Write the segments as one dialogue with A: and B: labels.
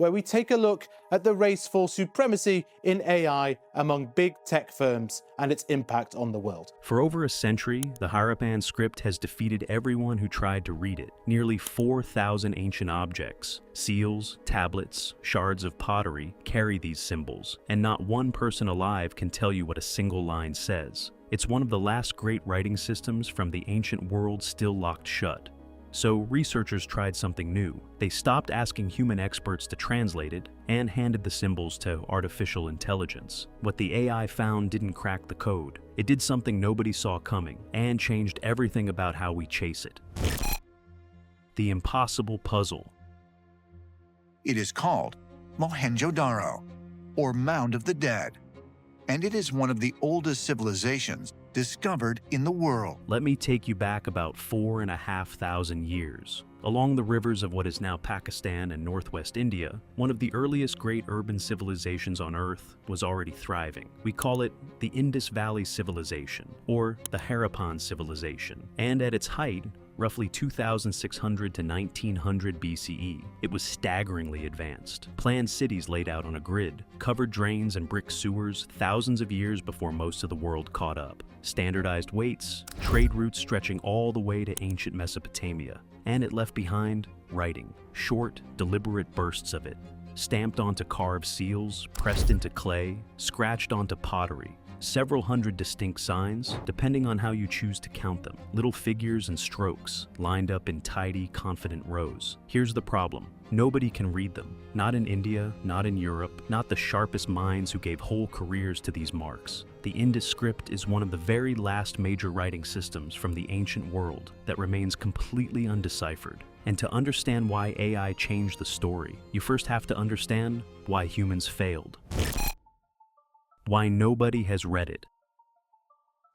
A: where we take a look at the race for supremacy in AI among big tech firms and its impact on the world.
B: For over a century, the Harappan script has defeated everyone who tried to read it. Nearly 4,000 ancient objects, seals, tablets, shards of pottery carry these symbols, and not one person alive can tell you what a single line says. It's one of the last great writing systems from the ancient world still locked shut. So researchers tried something new. They stopped asking human experts to translate it and handed the symbols to artificial intelligence. What the AI found didn't crack the code. It did something nobody saw coming and changed everything about how we chase it. The impossible puzzle.
C: It is called Mohenjo-Daro, or Mound of the Dead, and it is one of the oldest civilizations discovered in the world.
B: Let me take you back about 4,500 years. Along the rivers of what is now Pakistan and northwest India, one of the earliest great urban civilizations on Earth was already thriving. We call it the Indus Valley civilization, or the Harappan civilization. And at its height, roughly 2,600 to 1900 BCE, it was staggeringly advanced. Planned cities laid out on a grid, covered drains and brick sewers thousands of years before most of the world caught up. Standardized weights, trade routes stretching all the way to ancient Mesopotamia. And it left behind writing, short, deliberate bursts of it, stamped onto carved seals, pressed into clay, scratched onto pottery. Several hundred distinct signs, depending on how you choose to count them. Little figures and strokes, lined up in tidy, confident rows. Here's the problem. Nobody can read them. Not in India, not in Europe, not the sharpest minds who gave whole careers to these marks. The Indus script is one of the very last major writing systems from the ancient world that remains completely undeciphered. And to understand why AI changed the story, you first have to understand why humans failed. Why nobody has read it.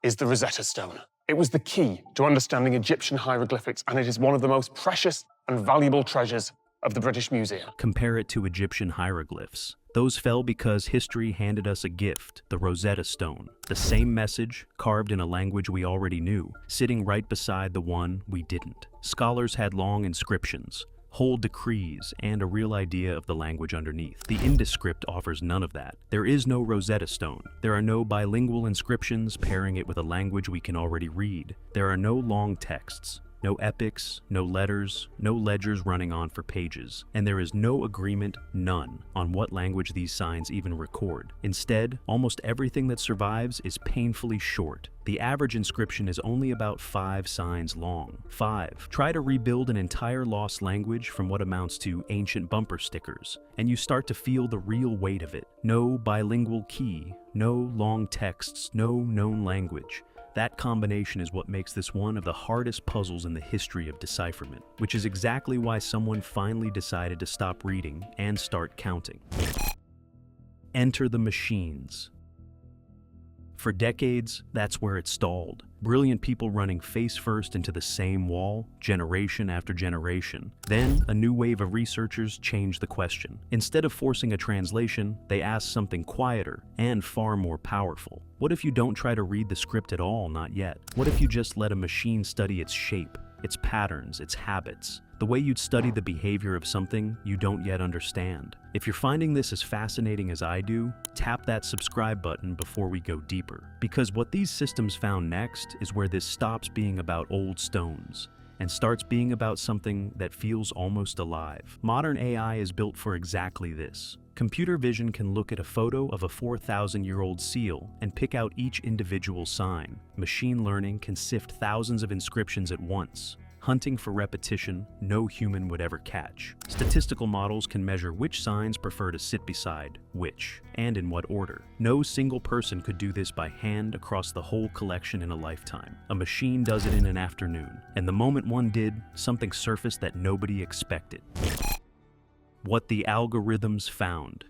D: Is the Rosetta Stone. It was the key to understanding Egyptian hieroglyphics, and it is one of the most precious and valuable treasures of the British Museum.
B: Compare it to Egyptian hieroglyphs. Those fell because history handed us a gift, the Rosetta Stone. The same message, carved in a language we already knew, sitting right beside the one we didn't. Scholars had long inscriptions, whole decrees, and a real idea of the language underneath. The Indus script offers none of that. There is no Rosetta Stone. There are no bilingual inscriptions pairing it with a language we can already read. There are no long texts, no epics, no letters, no ledgers running on for pages. And there is no agreement, none, on what language these signs even record. Instead, almost everything that survives is painfully short. The average inscription is only about 5 signs long. 5. Try to rebuild an entire lost language from what amounts to ancient bumper stickers, and you start to feel the real weight of it. No bilingual key, no long texts, no known language. That combination is what makes this one of the hardest puzzles in the history of decipherment, which is exactly why someone finally decided to stop reading and start counting. Enter the machines. For decades, that's where it stalled. Brilliant people running face first into the same wall, generation after generation. Then, a new wave of researchers changed the question. Instead of forcing a translation, they asked something quieter and far more powerful. What if you don't try to read the script at all, not yet? What if you just let a machine study its shape, its patterns, its habits? The way you'd study the behavior of something you don't yet understand. If you're finding this as fascinating as I do, tap that subscribe button before we go deeper. Because what these systems found next is where this stops being about old stones and starts being about something that feels almost alive. Modern AI is built for exactly this. Computer vision can look at a photo of a 4,000-year-old seal and pick out each individual sign. Machine learning can sift thousands of inscriptions at once, hunting for repetition no human would ever catch. Statistical models can measure which signs prefer to sit beside which, and in what order. No single person could do this by hand across the whole collection in a lifetime. A machine does it in an afternoon, and the moment one did, something surfaced that nobody expected. What the algorithms found.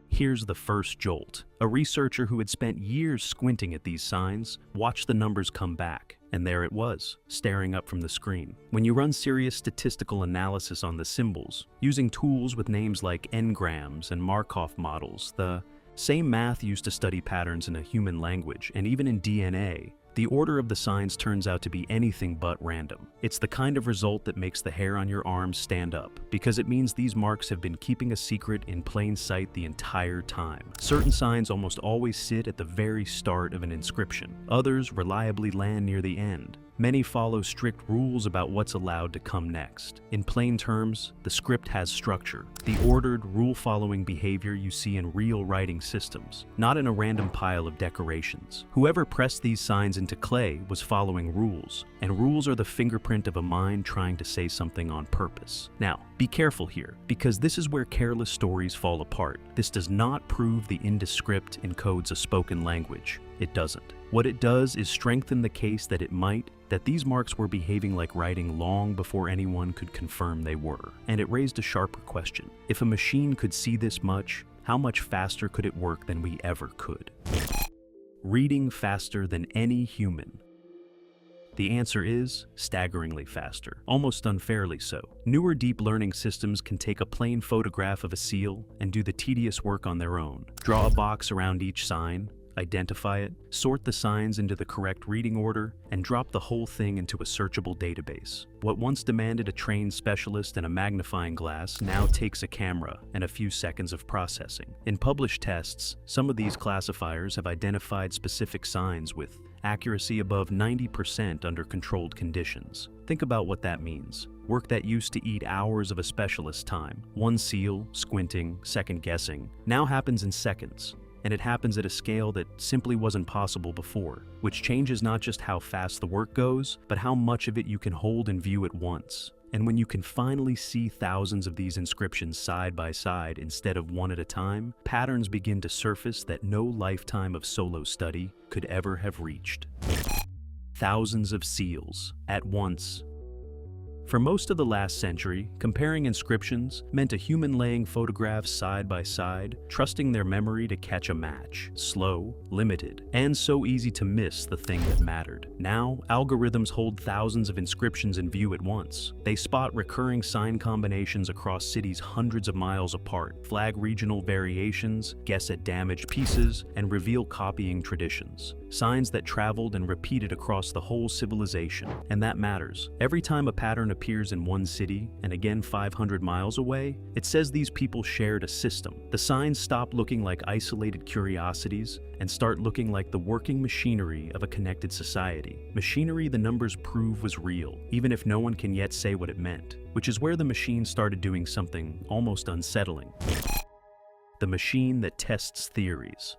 B: Here's the first jolt. A researcher who had spent years squinting at these signs watched the numbers come back, and there it was, staring up from the screen. When you run serious statistical analysis on the symbols, using tools with names like n-grams and Markov models, the same math used to study patterns in a human language and even in DNA, The order of the signs turns out to be anything but random. It's the kind of result that makes the hair on your arms stand up, because it means these marks have been keeping a secret in plain sight the entire time. Certain signs almost always sit at the very start of an inscription. Others reliably land near the end. Many follow strict rules about what's allowed to come next. In plain terms, the script has structure, the ordered, rule-following behavior you see in real writing systems, not in a random pile of decorations. Whoever pressed these signs into clay was following rules, and rules are the fingerprint of a mind trying to say something on purpose. Now, be careful here, because this is where careless stories fall apart. This does not prove the Indus script encodes a spoken language. It doesn't. What it does is strengthen the case that it might, that these marks were behaving like writing long before anyone could confirm they were. And it raised a sharper question. If a machine could see this much, how much faster could it work than we ever could? Reading faster than any human. The answer is staggeringly faster, almost unfairly so. Newer deep learning systems can take a plain photograph of a seal and do the tedious work on their own. Draw a box around each sign, identify it, sort the signs into the correct reading order, and drop the whole thing into a searchable database. What once demanded a trained specialist and a magnifying glass now takes a camera and a few seconds of processing. In published tests, some of these classifiers have identified specific signs with accuracy above 90% under controlled conditions. Think about what that means. Work that used to eat hours of a specialist's time, one seal, squinting, second-guessing, now happens in seconds. And it happens at a scale that simply wasn't possible before, which changes not just how fast the work goes, but how much of it you can hold and view at once. And when you can finally see thousands of these inscriptions side by side instead of one at a time, patterns begin to surface that no lifetime of solo study could ever have reached. Thousands of seals at once. For most of the last century, comparing inscriptions meant a human laying photographs side by side, trusting their memory to catch a match. Slow, limited, and so easy to miss the thing that mattered. Now, algorithms hold thousands of inscriptions in view at once. They spot recurring sign combinations across cities hundreds of miles apart, flag regional variations, guess at damaged pieces, and reveal copying traditions. Signs that traveled and repeated across the whole civilization. And that matters. Every time a pattern appears in one city, and again 500 miles away, it says these people shared a system. The signs stop looking like isolated curiosities and start looking like the working machinery of a connected society. Machinery the numbers prove was real, even if no one can yet say what it meant, which is where the machine started doing something almost unsettling. The machine that tests theories.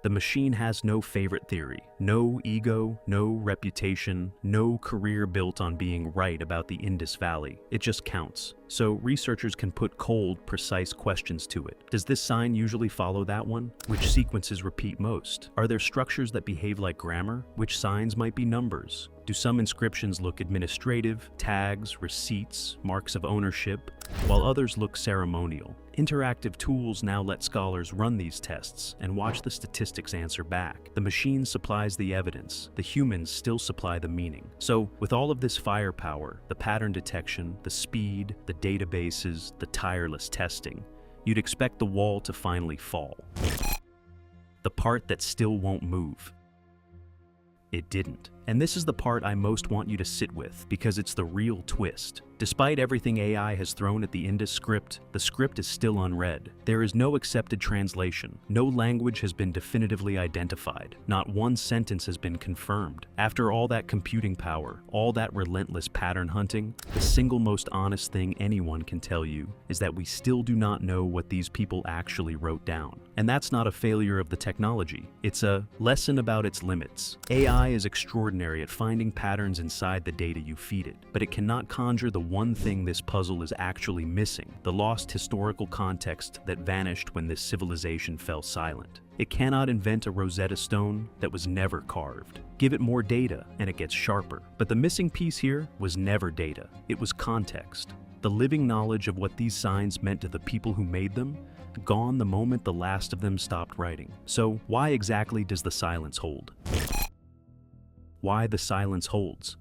B: The machine has no favorite theory, no ego, no reputation, no career built on being right about the Indus Valley. It just counts. So researchers can put cold, precise questions to it. Does this sign usually follow that one? Which sequences repeat most? Are there structures that behave like grammar? Which signs might be numbers? Do some inscriptions look administrative, tags, receipts, marks of ownership, while others look ceremonial? Interactive tools now let scholars run these tests and watch the statistics answer back. The machine supplies the evidence, the humans still supply the meaning. So, with all of this firepower, the pattern detection, the speed, the databases, the tireless testing, you'd expect the wall to finally fall. The part that still won't move. It didn't. And this is the part I most want you to sit with, because it's the real twist. Despite everything AI has thrown at the Indus script, the script is still unread. There is no accepted translation. No language has been definitively identified. Not one sentence has been confirmed. After all that computing power, all that relentless pattern hunting, the single most honest thing anyone can tell you is that we still do not know what these people actually wrote down. And that's not a failure of the technology. It's a lesson about its limits. AI is extraordinary at finding patterns inside the data you feed it, but it cannot conjure the one thing this puzzle is actually missing, the lost historical context that vanished when this civilization fell silent. It cannot invent a Rosetta Stone that was never carved. Give it more data and it gets sharper. But the missing piece here was never data, it was context. The living knowledge of what these signs meant to the people who made them, gone the moment the last of them stopped writing. So why exactly does the silence hold? Why the silence holds?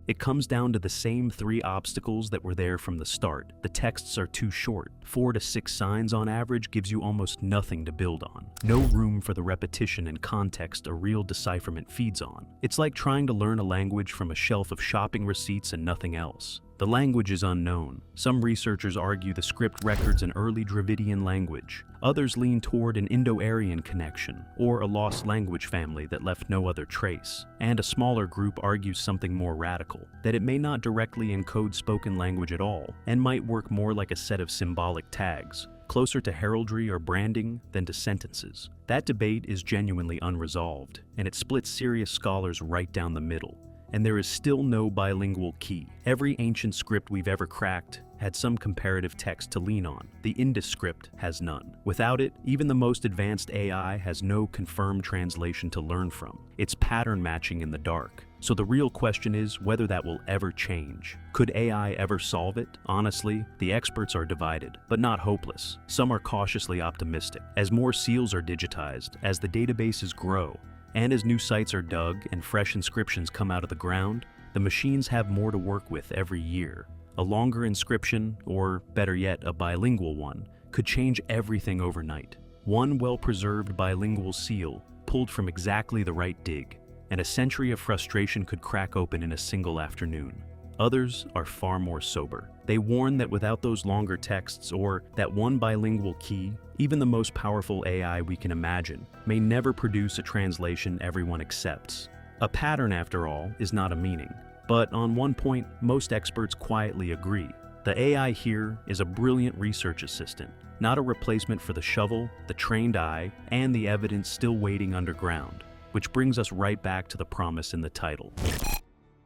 B: It comes down to the same 3 obstacles that were there from the start. The texts are too short. 4 to 6 signs on average gives you almost nothing to build on. No room for the repetition and context a real decipherment feeds on. It's like trying to learn a language from a shelf of shopping receipts and nothing else. The language is unknown. Some researchers argue the script records an early Dravidian language. Others lean toward an Indo-Aryan connection, or a lost language family that left no other trace. And a smaller group argues something more radical, that it may not directly encode spoken language at all, and might work more like a set of symbolic tags, closer to heraldry or branding than to sentences. That debate is genuinely unresolved, and it splits serious scholars right down the middle. And there is still no bilingual key. Every ancient script we've ever cracked had some comparative text to lean on. The Indus script has none. Without it, even the most advanced AI has no confirmed translation to learn from. It's pattern matching in the dark. So the real question is whether that will ever change. Could AI ever solve it? Honestly, the experts are divided, but not hopeless. Some are cautiously optimistic. As more seals are digitized, as the databases grow, and as new sites are dug and fresh inscriptions come out of the ground, the machines have more to work with every year. A longer inscription, or better yet, a bilingual one, could change everything overnight. One well-preserved bilingual seal, pulled from exactly the right dig, and a century of frustration could crack open in a single afternoon. Others are far more sober. They warn that without those longer texts or that one bilingual key, even the most powerful AI we can imagine may never produce a translation everyone accepts. A pattern, after all, is not a meaning. But on one point, most experts quietly agree. The AI here is a brilliant research assistant, not a replacement for the shovel, the trained eye, and the evidence still waiting underground. Which brings us right back to the promise in the title.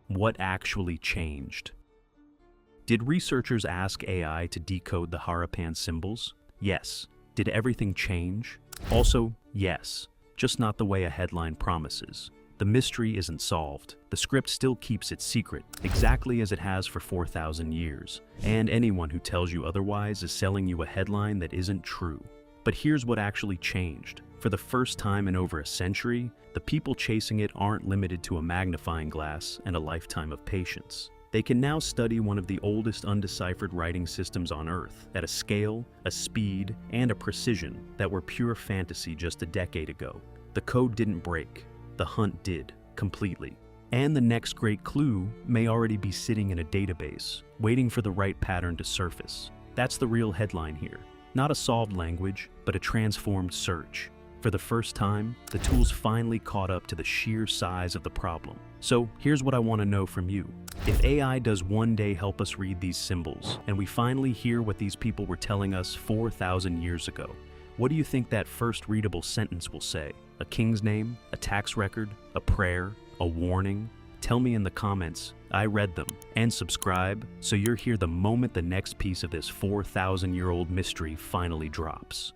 B: What actually changed? Did researchers ask AI to decode the Harappan symbols? Yes. Did everything change? Also, yes, just not the way a headline promises. The mystery isn't solved. The script still keeps its secret, exactly as it has for 4,000 years. And anyone who tells you otherwise is selling you a headline that isn't true. But here's what actually changed. For the first time in over a century, the people chasing it aren't limited to a magnifying glass and a lifetime of patience. They can now study one of the oldest undeciphered writing systems on Earth at a scale, a speed, and a precision that were pure fantasy just a decade ago. The code didn't break. The hunt did, completely. And the next great clue may already be sitting in a database, waiting for the right pattern to surface. That's the real headline here. Not a solved language, but a transformed search. For the first time, the tools finally caught up to the sheer size of the problem. So here's what I want to know from you. If AI does one day help us read these symbols, and we finally hear what these people were telling us 4,000 years ago, what do you think that first readable sentence will say? A king's name? A tax record? A prayer? A warning? Tell me in the comments. I read them. And subscribe so you're here the moment the next piece of this 4,000-year-old mystery finally drops.